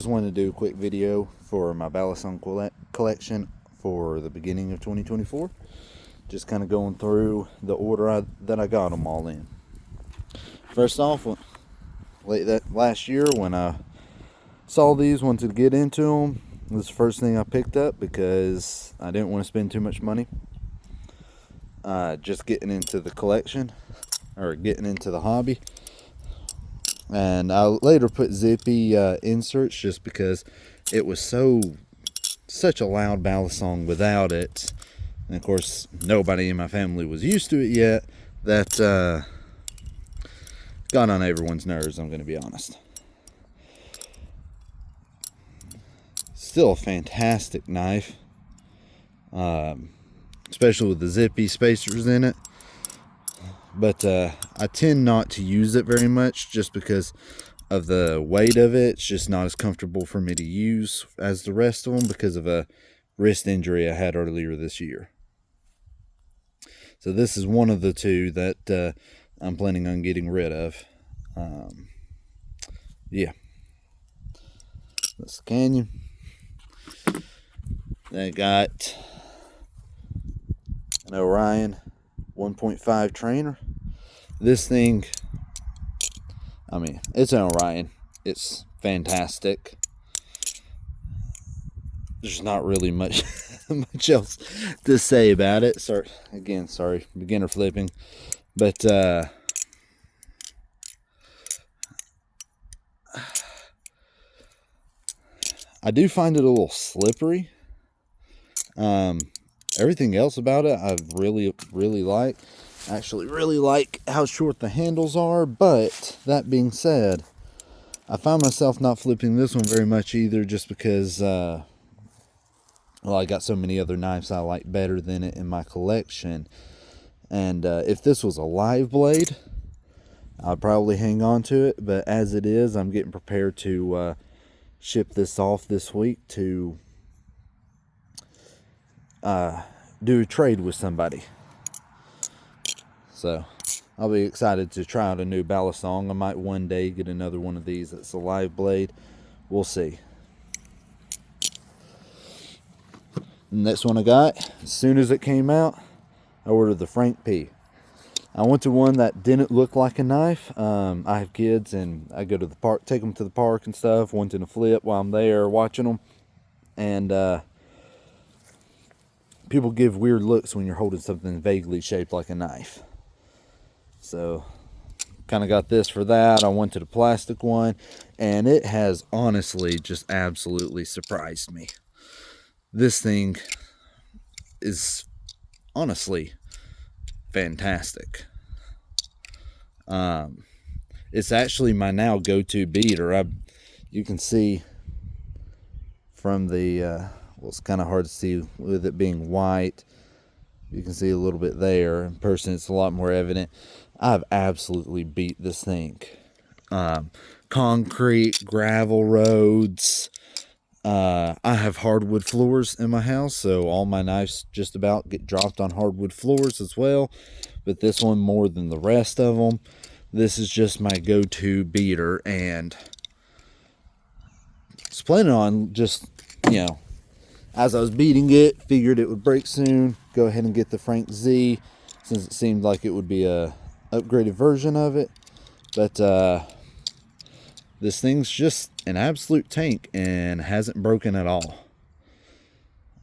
Just wanted to do a quick video for my Balisong collection for the beginning of 2024. Just kind of going through the order that I got them all in. First off, last year when I saw these, wanted to get into them, this was the first thing I picked up because I didn't want to spend too much money. Just getting into the collection, or getting into the hobby. And I later put zippy inserts just because it was such a loud Balisong without it. And of course, nobody in my family was used to it yet. That got on everyone's nerves, I'm going to be honest. Still a fantastic knife, especially with the zippy spacers in it. But I tend not to use it very much just because of the weight of it. It's just not as comfortable for me to use as the rest of them because of a wrist injury I had earlier this year. So this is one of the two that I'm planning on getting rid of. Yeah. That's the Canyon. Then I got an Orion 1.5 trainer. This thing, I mean, it's an Orion. It's fantastic. There's not really much else to say about it. Sorry, beginner flipping. But I do find it a little slippery. Everything else about it I really like. I actually really like how short the handles are, but that being said, I find myself not flipping this one very much either, just because well, I got so many other knives I like better than it in my collection. And if this was a live blade, I'd probably hang on to it, but as it is, I'm getting prepared to ship this off this week to do a trade with somebody. So I'll be excited to try out a new Balisong. I might one day get another one of these that's a live blade. We'll see. The next one I got, as soon as it came out, I ordered the Frank P. I went to one that didn't look like a knife. I have kids and I go to the park, take them to the park and stuff, wanting to flip while I'm there watching them. And people give weird looks when you're holding something vaguely shaped like a knife. So kind of got this for that. I went to the plastic one, and it has honestly just absolutely surprised me. This thing is honestly fantastic. It's actually my now go-to beater. You can see from the well, it's kind of hard to see with it being white. You can see a little bit there. In person, it's a lot more evident. I've absolutely beat this thing. Concrete, gravel roads. I have hardwood floors in my house, so all my knives just about get dropped on hardwood floors as well. But this one more than the rest of them. This is just my go-to beater, and I was planning on just, as I was beating it, figured it would break soon, go ahead and get the Frank Z, since it seemed like it would be a upgraded version of it. But this thing's just an absolute tank and hasn't broken at all.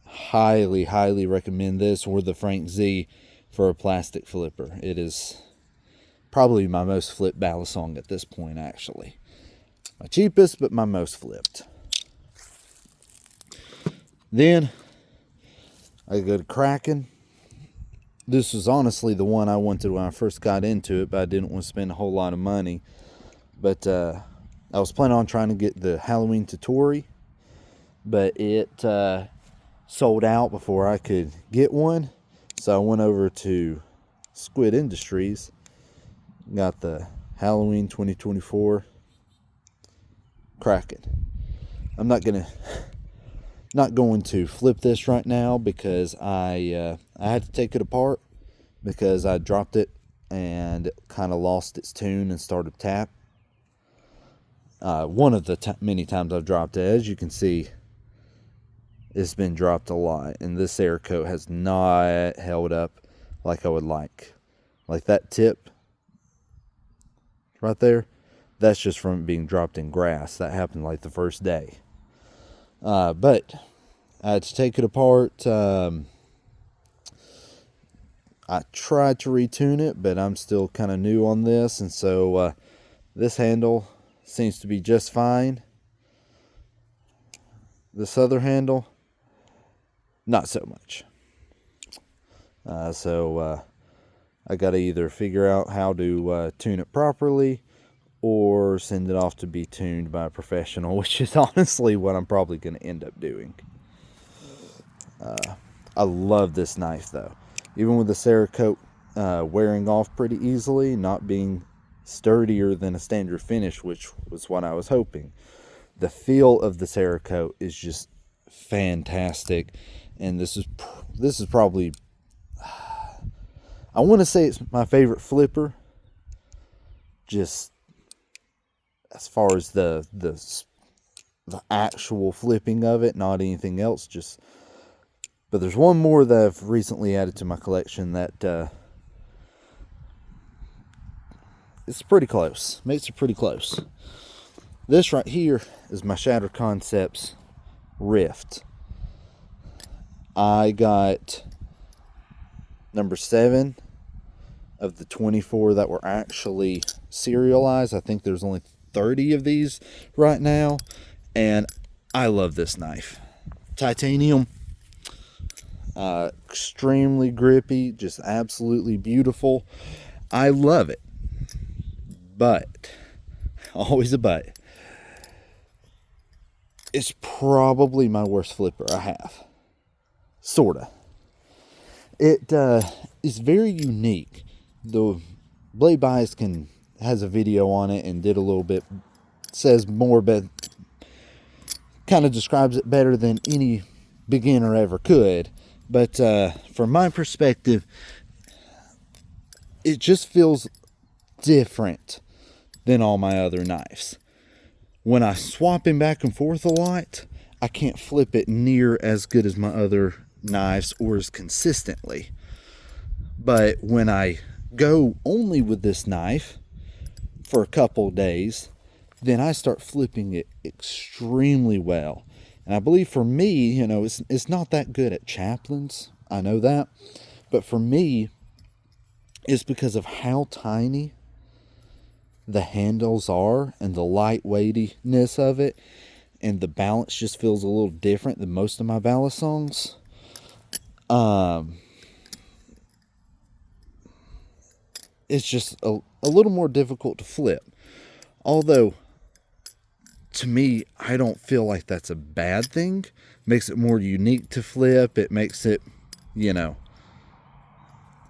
Highly recommend this or the Frank Z for a plastic flipper. It is probably my most flipped Balisong at this point, actually. My cheapest, but my most flipped. Then I go to Kraken. This was honestly the one I wanted when I first got into it, but I didn't want to spend a whole lot of money. But I was planning on trying to get the Halloween Tutori, but it sold out before I could get one. So I went over to Squid Industries, got the Halloween 2024 Kraken. I'm not going to flip this right now because I had to take it apart because I dropped it and it kind of lost its tune and started tap. one of the many times I've dropped it. As you can see, it's been dropped a lot, and this Cerakote has not held up like I would like. Like that tip right there, that's just from it being dropped in grass. That happened like the first day. But I had to take it apart. I tried to retune it, but I'm still kind of new on this, and so this handle seems to be just fine. This other handle, not so much. So I got to either figure out how to tune it properly or send it off to be tuned by a professional, which is honestly what I'm probably going to end up doing. I love this knife though. Even with the Cerakote wearing off pretty easily, not being sturdier than a standard finish, which was what I was hoping. The feel of the Cerakote is just fantastic, and this is probably, I want to say it's my favorite flipper, just as far as the actual flipping of it, not anything else. But there's one more that I've recently added to my collection that it's pretty close. Makes it pretty close. This right here is my Shatter Concepts Rift. I got number 7 of the 24 that were actually serialized. I think there's only 30 of these right now, and I love this knife. Titanium, extremely grippy, just absolutely beautiful. I love it, but always a but, it's probably my worst flipper I have. Sorta. It is very unique. The Blade Bias has a video on it and did a little bit, says more, but kind of describes it better than any beginner ever could. But from my perspective, it just feels different than all my other knives. When I swap him back and forth a lot, I can't flip it near as good as my other knives or as consistently. But when I go only with this knife for a couple days, then I start flipping it extremely well. And I believe for me, it's not that good at chaplains. I know that. But for me, it's because of how tiny the handles are and the lightweightiness of it. And the balance just feels a little different than most of my Balisongs. It's just a little more difficult to flip. Although, to me, I don't feel like that's a bad thing. Makes it more unique to flip. It makes it,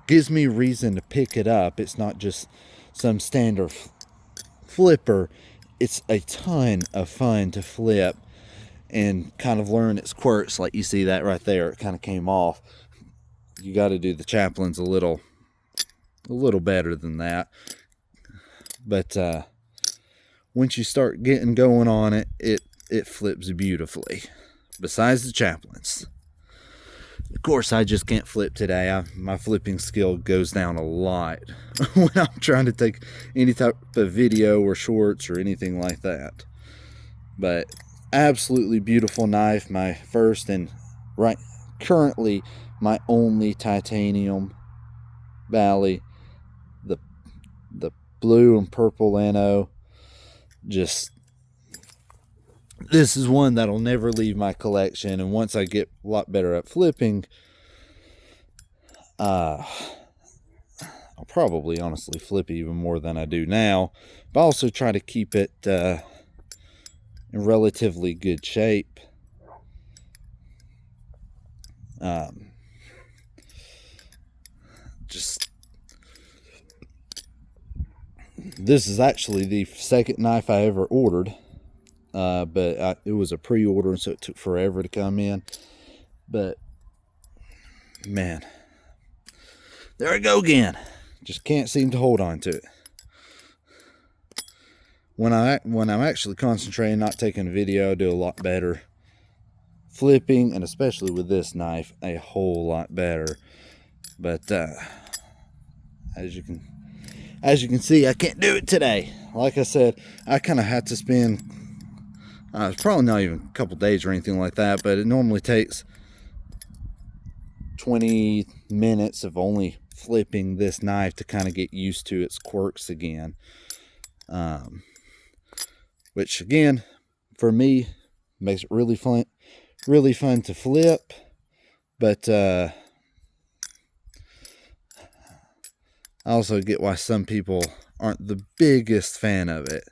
gives me reason to pick it up. It's not just some standard flipper. It's a ton of fun to flip and kind of learn its quirks. Like you see that right there, it kind of came off. You got to do the chaplains a little better than that. But once you start getting going on it, it flips beautifully. Besides the chaplains. Of course, I just can't flip today. My flipping skill goes down a lot when I'm trying to take any type of video or shorts or anything like that. But absolutely beautiful knife. My first and currently my only titanium Bali. The blue and purple Lano. This is one that'll never leave my collection, and once I get a lot better at flipping, I'll probably honestly flip even more than I do now, but also try to keep it in relatively good shape. This is actually the second knife I ever ordered. But it was a pre-order, and so it took forever to come in. But, man, there I go again. Just can't seem to hold on to it. when I'm actually concentrating, not taking a video, I do a lot better. Flipping, and especially with this knife, a whole lot better. But as you can see, I can't do it today. Like I said, I kind of had to spend it's probably not even a couple days or anything like that, but it normally takes 20 minutes of only flipping this knife to kind of get used to its quirks again. Which again, for me, makes it really fun to flip. But I also get why some people aren't the biggest fan of it.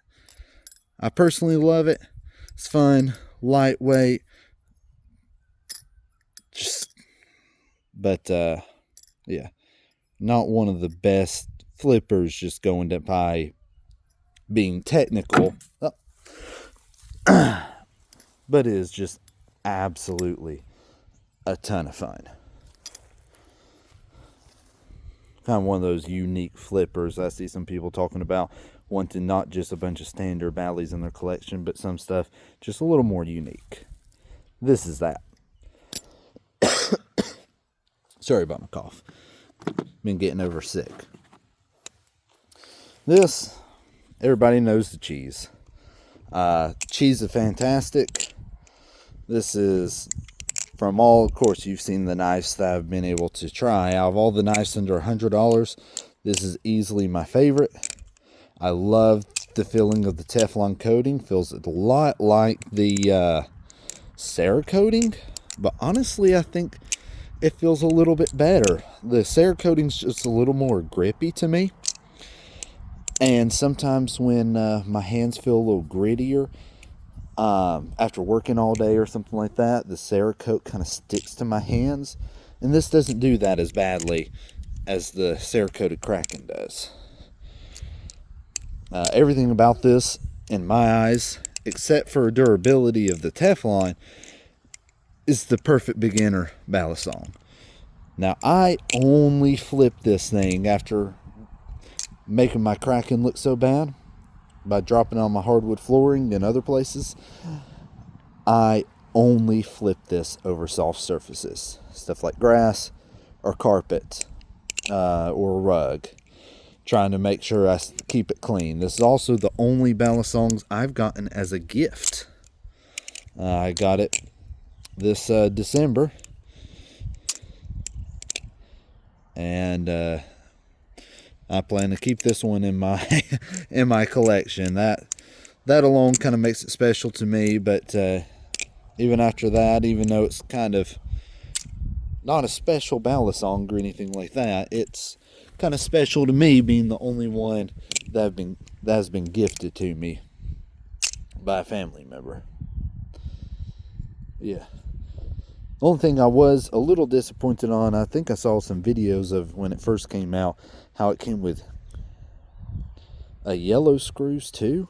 I personally love it. It's fun, lightweight. But yeah, not one of the best flippers just going to by being technical. But it is just absolutely a ton of fun. Kind of one of those unique flippers. I see some people talking about wanting not just a bunch of standard Bally's in their collection, but some stuff just a little more unique. This is that. Sorry about my cough. Been getting over sick. This, everybody knows the cheese. Cheese is fantastic. This is from all, of course, you've seen the knives that I've been able to try. Out of all the knives under $100, this is easily my favorite. I love the feeling of the Teflon coating. Feels a lot like the Cerakoting, but honestly, I think it feels a little bit better. The Cerakoting's just a little more grippy to me. And sometimes when my hands feel a little grittier, after working all day or something like that, the Cerakote kind of sticks to my hands. And this doesn't do that as badly as the Cerakoted Kraken does. Everything about this, in my eyes, except for durability of the Teflon, is the perfect beginner Balisong. Now, I only flipped this thing after making my Kraken look so bad by dropping on my hardwood flooring and other places. I only flip this over soft surfaces, stuff like grass or carpet or a rug, trying to make sure I keep it clean. This is also the only Balisongs I've gotten as a gift. I got it this December, and I plan to keep this one in my in my collection. That alone kind of makes it special to me. But even after that, even though it's kind of not a special Balisong or anything like that, it's kind of special to me, being the only one that has been gifted to me by a family member. Yeah. The only thing I was a little disappointed on, I think I saw some videos of when it first came out, how it came with yellow screws too,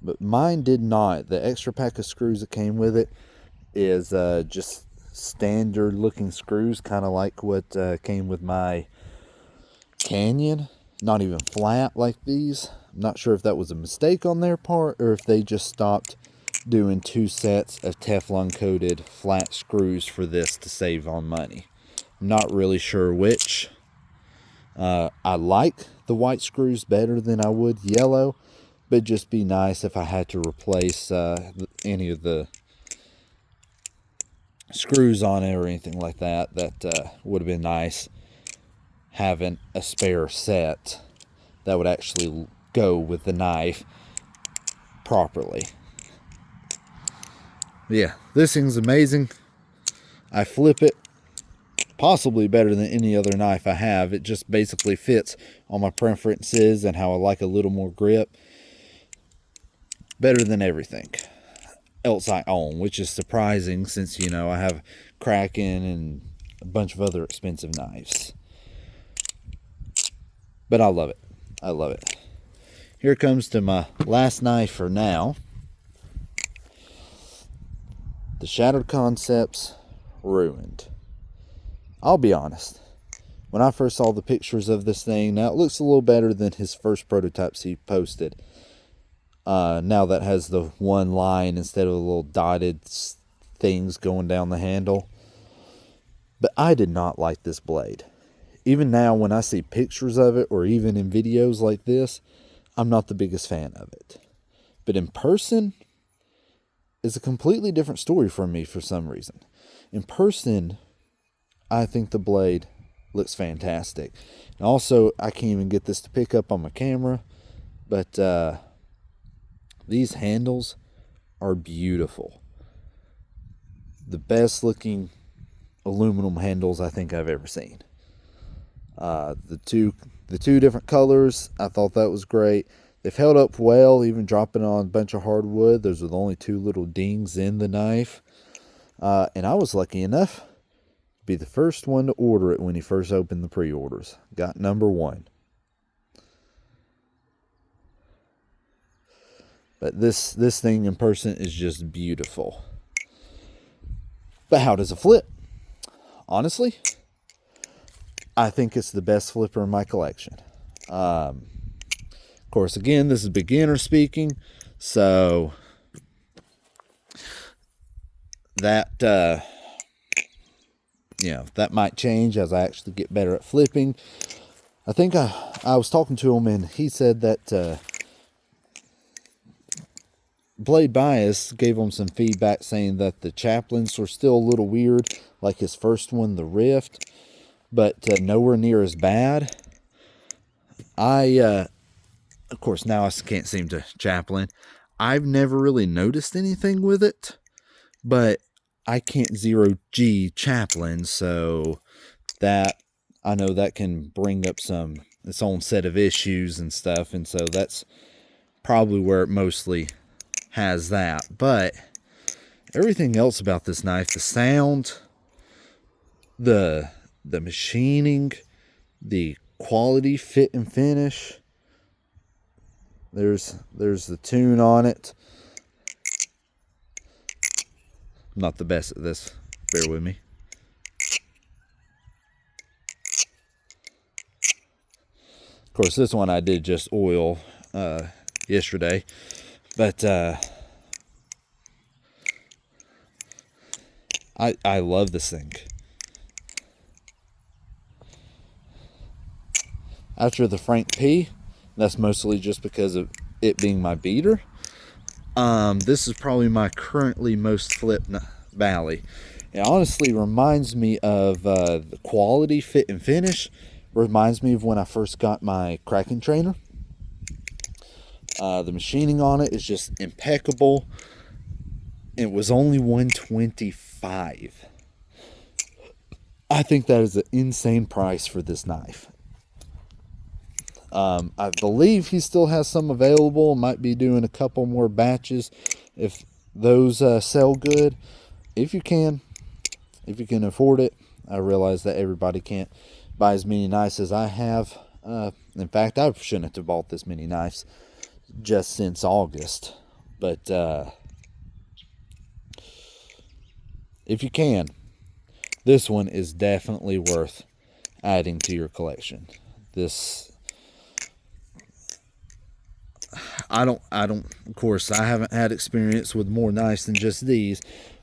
but mine did not. The extra pack of screws that came with it is just standard looking screws, kind of like what came with my Canyon, not even flat like these. I'm not sure if that was a mistake on their part or if they just stopped doing 2 sets of Teflon coated flat screws for this to save on money. I'm not really sure which. I like the white screws better than I would yellow, but it'd just be nice if I had to replace any of the screws on it or anything like that. That would have been nice, having a spare set that would actually go with the knife properly. Yeah, this thing's amazing. I flip it possibly better than any other knife I have. It just basically fits on my preferences and how I like a little more grip. Better than everything else I own, which is surprising since, you know, I have Kraken and a bunch of other expensive knives. But I love it. I love it. Here comes to my last knife for now. The Shattered Concepts Ruined. I'll be honest. When I first saw the pictures of this thing, now it looks a little better than his first prototypes he posted. Now that has the one line instead of the little dotted things going down the handle. But I did not like this blade. Even now when I see pictures of it, or even in videos like this, I'm not the biggest fan of it. But in person, it's a completely different story for me for some reason. In person, I think the blade looks fantastic. And also, I can't even get this to pick up on my camera, but these handles are beautiful. The best looking aluminum handles I think I've ever seen. The two different colors, I thought that was great. They've held up well, even dropping on a bunch of hardwood. Those were the only two little dings in the knife. And I was lucky enough to be the first one to order it when he first opened the pre-orders. Got number 1. But this thing in person is just beautiful. But how does it flip? Honestly, I think it's the best flipper in my collection. Of course, again, this is beginner speaking, so that that might change as I actually get better at flipping. I think I was talking to him, and he said that Blade Bias gave him some feedback saying that the chaplains were still a little weird, like his first one, the Rift, but nowhere near as bad. Of course, now I can't seem to chaplain. I've never really noticed anything with it, but I can't 0G chaplain, so that I know that can bring up its own set of issues and stuff, and so that's probably where it mostly has that. But everything else about this knife, the sound, the machining, the quality, fit and finish. There's the tune on it. I'm not the best at this. Bear with me. Of course, this one I did just oil yesterday, but I love this thing. After the Frank P, that's mostly just because of it being my beater. This is probably my currently most flipped Bally. It honestly reminds me of the quality, fit, and finish. Reminds me of when I first got my Kraken trainer. The machining on it is just impeccable. It was only $125. I think that is an insane price for this knife. I believe he still has some available. Might be doing a couple more batches if those sell good. If you can afford it. I realize that everybody can't buy as many knives as I have. In fact, I shouldn't have bought this many knives just since August. But if you can, this one is definitely worth adding to your collection. Of course, I haven't had experience with more knives than just these,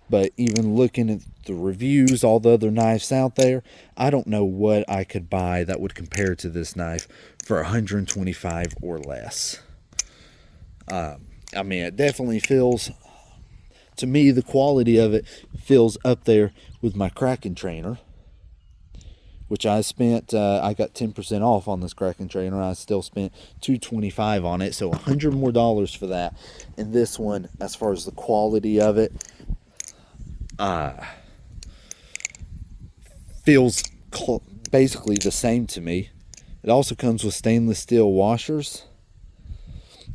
but even looking at the reviews, all the other knives out there, I don't know what I could buy that would compare to this knife for $125 or less. I mean, it definitely feels, to me, the quality of it feels up there with my Kraken trainer, which I spent, I got 10% off on this Kraken trainer. I still spent $225 on it, so $100 more for that. And this one, as far as the quality of it, feels basically the same to me. It also comes with stainless steel washers.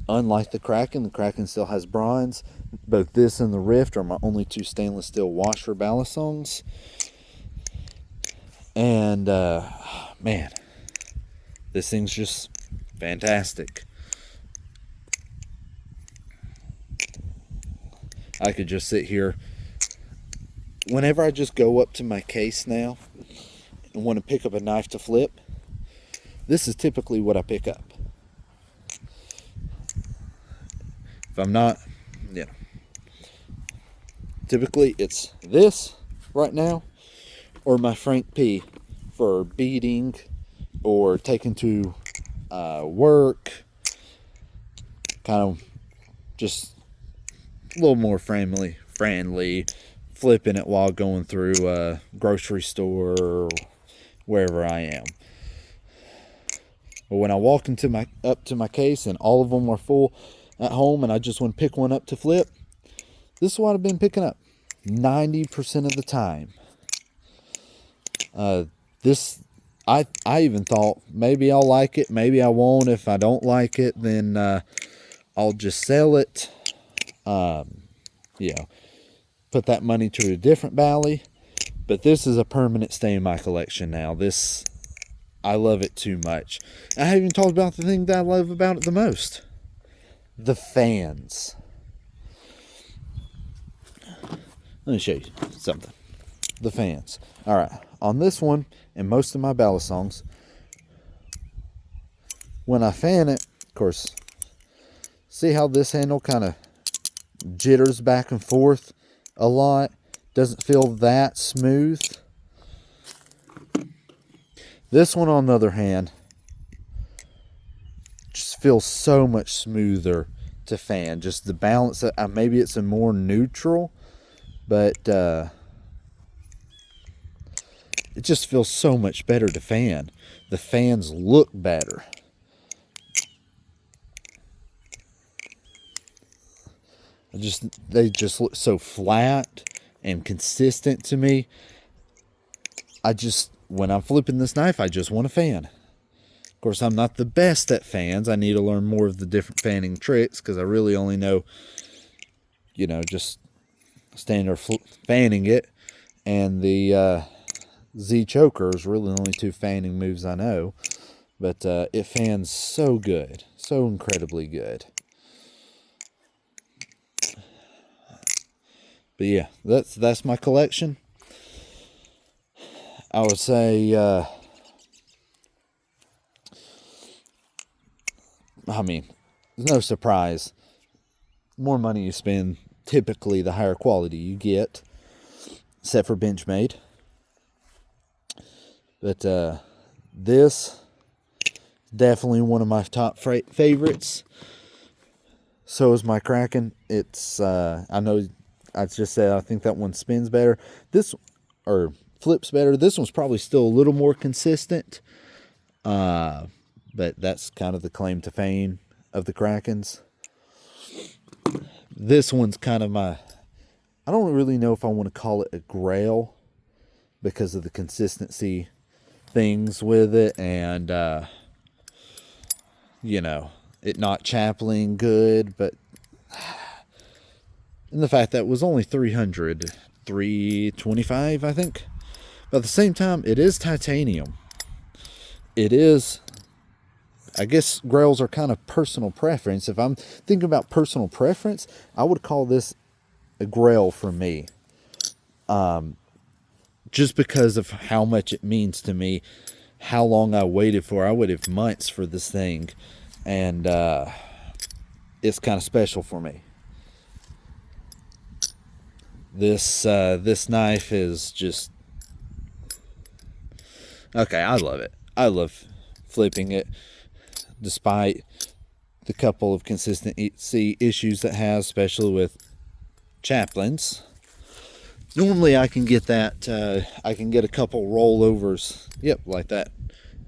Unlike the Kraken still has bronze. Both this and the Rift are my only two stainless steel washer Balisongs. And man, this thing's just fantastic. I could just sit here whenever I just go up to my case now and want to pick up a knife to flip. This is typically what I pick up. If I'm not, you know, typically it's this right now or my Frank P for beating or taking to work, kind of just a little more friendly, flipping it while going through a grocery store or wherever I am. But when I walk up to my case and all of them are full at home and I just want to pick one up to flip, this is what I've been picking up 90% of the time. I even thought maybe I'll like it, maybe I won't. If I don't like it, then I'll just sell it. Put that money to a different Bally. But this is a permanent stay in my collection now. I love it too much. I haven't even talked about the thing that I love about it the most. The fans. Let me show you something. The fans. Alright, on this one, and most of my Balisongs, when I fan it, of course, see how this handle kind of jitters back and forth a lot? Doesn't feel that smooth. This one, on the other hand, just feels so much smoother to fan. Just the balance, maybe it's a more neutral, but it just feels so much better to fan. The fans look better. They just look so flat and consistent to me. When I'm flipping this knife, I just want a fan. Of course, I'm not the best at fans. I need to learn more of the different fanning tricks because I really only know, just standard fanning it. And the Z choker is really the only two fanning moves I know. But it fans so good. So incredibly good. But yeah, that's my collection. I would say, there's no surprise. The more money you spend, typically the higher quality you get, except for Benchmade. But this is definitely one of my top favorites. So is my Kraken. It's I know I just said I think that one spins better. Or flips better. This one's probably still a little more consistent. But that's kind of the claim to fame of the Krakens. This one's kind of I don't really know if I want to call it a grail because of the consistency things with it and it not chappling good, but and the fact that it was only $325, I think. But at the same time, it is titanium. It is, I guess grails are kind of personal preference. If I'm thinking about personal preference, I would call this a grail for me. Just because of how much it means to me, how long I waited for. I waited months for this thing, and it's kind of special for me. This knife is just okay. I love it. I love flipping it, despite the couple of consistency issues that has, especially with chaplains. Normally I can get that. I can get a couple rollovers. Yep, like that,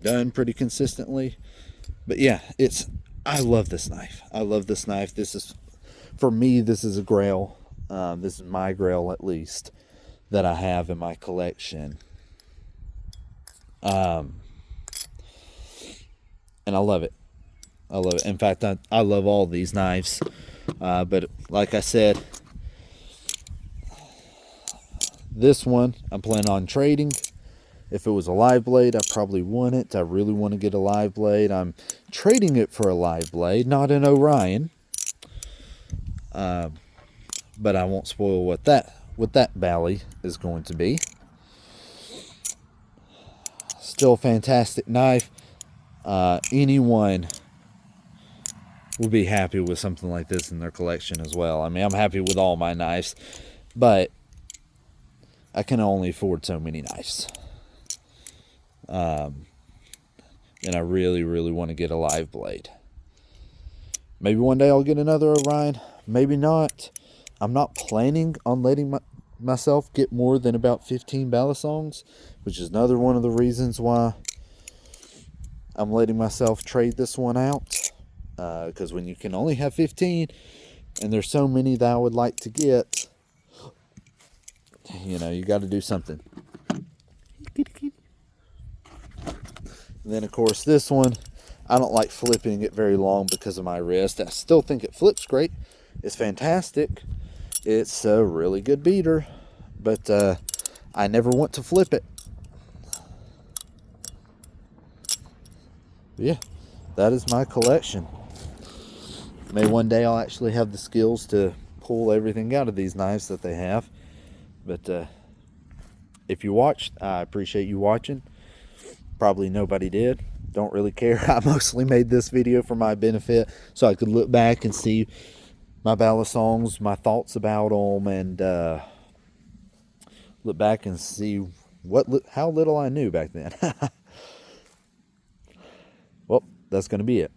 done pretty consistently. But yeah, I love this knife. I love this knife. For me, this is a grail. This is my grail, at least, that I have in my collection. And I love it. I love it. In fact, I love all these knives. But like I said, this one I'm planning on trading. If it was a live blade, I probably want it. I really want to get a live blade. I'm trading it for a live blade, not an Orion. But I won't spoil what that Bally is going to be. Still a fantastic knife. Anyone will be happy with something like this in their collection as well. I mean, I'm happy with all my knives, but I can only afford so many knives. And I really, really want to get a live blade. Maybe one day I'll get another Orion. Maybe not. I'm not planning on letting myself get more than about 15 Balisongs, which is another one of the reasons why I'm letting myself trade this one out. Because when you can only have 15, and there's so many that I would like to get, you know, you got to do something. And then, of course, this one, I don't like flipping it very long because of my wrist. I still think it flips great. It's fantastic. It's a really good beater, but I never want to flip it. But yeah, that is my collection. Maybe one day I'll actually have the skills to pull everything out of these knives that they have. But if you watched, I appreciate you watching. Probably nobody did. Don't really care. I mostly made this video for my benefit so I could look back and see my Balisongs, my thoughts about them, and look back and see how little I knew back then. Well, that's going to be it.